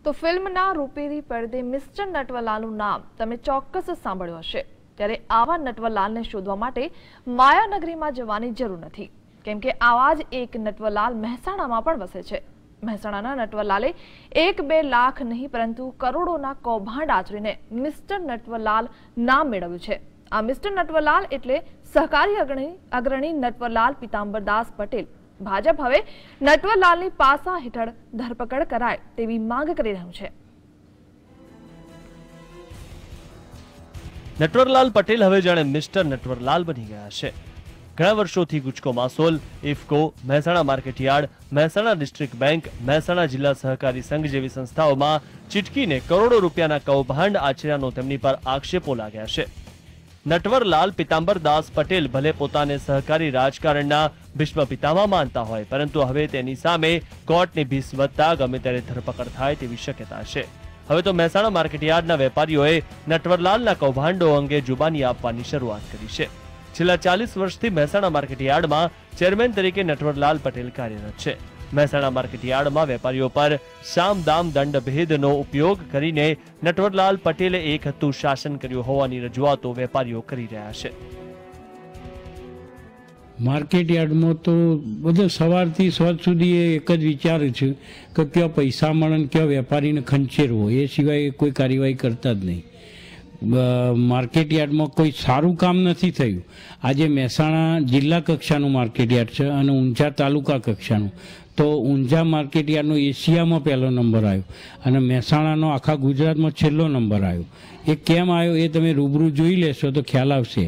તો ફિલ્મના રૂપેરી પડદે મિસ્ટર નટવરલાલનું નામ તમે ચોક્કસ સાંભળ્યું હશે। ત્યારે આવા નટવરલાલને શોધવા માટે માયાનગરીમાં જવાની જરૂર નથી, કેમ કે આવા જ એક નટવરલાલ મહેસાણામાં પણ વસે છે। મહેસાણાના નટવરલાલે 1-2 લાખ નહીં પરંતુ કરોડોના કૌભાંડ આચરીને મિસ્ટર નટવરલાલ નામ મેળવ્યું છે। આ મિસ્ટર નટવરલાલ એટલે સહકારી અગ્રણી નટવરલાલ પીતાંબરદાસ પટેલ। ભાજપ હવે નટવરલાલની પાસા હેઠળ ધરપકડ કરાય તેવી માંગ કરી રહ્યું છે। નટવરલાલ પટેલ હવે જાણે મિસ્ટર નટવરલાલ બની ગયા છે। ઘણા વર્ષોથી Gujco Masol, IFFCO, Mehsana market yard, Mehsana district bank, Mehsana જિલ્લા સહકારી સંઘ જેવી સંસ્થાઓમાં ચીટકીને કરોડો રૂપિયાના કૌભાંડ આચર્યાનો તેમની પર આક્ષેપો લાગ્યા છે। નટવરલાલ પીતાંબરદાસ પટેલ ભલે પોતાને સહકારી રાજકારણના ભીષ્મ પિતામહ માનતા હોય, પરંતુ હવે તેની સામે કોર્ટની ભીસ વધતા ગમે ત્યારે ધરપકડ થાય તેવી શક્યતા છે। હવે તો મહેસાણા માર્કેટયાર્ડના વેપારીઓએ નટવરલાલના કૌભાંડો અંગે જુબાની આપવાની શરૂઆત કરી છે। છેલ્લા 40 વર્ષથી મહેસાણા માર્કેટયાર્ડમાં ચેરમેન તરીકે નટવરલાલ પટેલ કાર્યરત છે। મહેસાણા માર્કેટયાર્ડમાં વેપારીઓ પર સામદામ દંડ ભેદનો ઉપયોગ કરીને નટવરલાલ પટેલે એક હતું શાસન કર્યું હોવાની રજૂઆતો વેપારીઓ કરી રહ્યા છે। માર્કેટયાર્ડમાં તો બધો સવારથી સાંજ સુધી એક જ વિચાર છે કે ક્યાં પૈસા મળે ને ક્યાં વેપારીને ખંચેરવો, એ સિવાય કોઈ કાર્યવાહી કરતા જ નહીં। માર્કેટયાર્ડમાં કોઈ સારું કામ નથી થયું। આજે મહેસાણા જિલ્લા કક્ષાનું માર્કેટયાર્ડ છે અને ઊંઝા તાલુકા કક્ષાનું, તો ઊંઝા માર્કેટયાર્ડનો એશિયામાં પહેલો નંબર આવ્યો અને મહેસાણાનો આખા ગુજરાતમાં છેલ્લો નંબર આવ્યો। એ કેમ આવ્યો એ તમે રૂબરૂ જોઈ લેશો તો ખ્યાલ આવશે।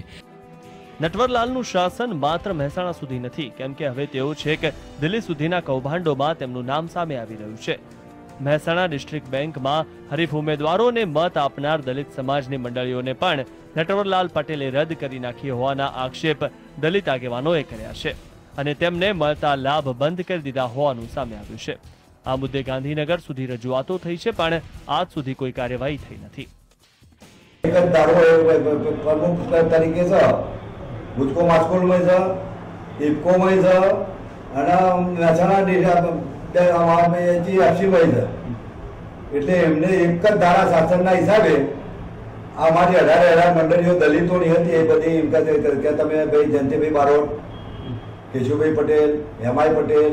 નટવરલાલનું શાસન માત્ર મહેસાણા સુધી નથી, કેમ કે હવે તેઓ છેક દિલ્હી સુધીના કૌભાંડોમાં તેમનું નામ સામે આવી રહ્યું છે। મહેસાણા ડિસ્ટ્રિક્ટ બેંકમાં હરીફ ઉમેદવારોને મત આપનાર દલિત સમાજની મંડળીઓને પણ નટવરલાલ પટેલે રદ કરી નાખી હોવાના આક્ષેપ દલિત આગેવાનોએ કર્યા છે અને તેમને મળતા લાભ બંધ કરી દીધા હોવાનું સામે આવ્યું છે। આ મુદ્દે ગાંધીનગર સુધી રજૂઆતો થઈ છે, પણ આજ સુધી કોઈ કાર્યવાહી થઈ નથી। તરીકે છે ગુજકો માસ્કોલમાં છે, ઇફકોમાં છે અને મહેસાણા એટલે એમને એક જ ધારા શાસનના હિસાબે અમારી 18 મંડળીઓ દલિતોની હતી, એ બધી એમ કે તમે ભાઈ જયંતિભાઈ બારોટ, કેશુભાઈ પટેલ, હેમાઈ પટેલ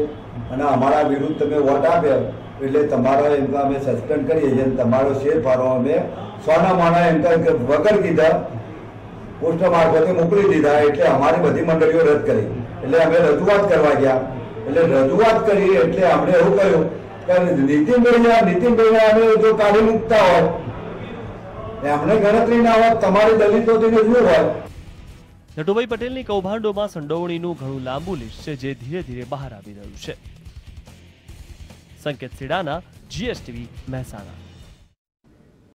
અને અમારા વિરુદ્ધ તમે વોટ આપ્યા એટલે તમારો એમ અમે સસ્પેન્ડ કરીએ છીએ, તમારો શેર ફાળો અમે સોના માના એમ વગર કીધા પોસ્ટ મારફતે મોકલી દીધા। એટલે અમારી બધી મંડળીઓ રદ કરી। એટલે અમે રજૂઆત કરવા ગયા, એટલે રજૂઆત કરી એટલે આપણે એવું કહ્યું કે નીતિનભાઈને અમે જો કાઢી મૂકતા હોય, એમને ગણતરી ના હોય, તમારી દલિતોથી શું હોય। નટુભાઈ પટેલની કૌભાંડોમાં સંડોવણીનું ઘણું લાંબુ લિસ્ટ છે, જે ધીરે ધીરે બહાર આવી રહ્યું છે। સંકેત સિડાના, GSTV, મહેસાણા।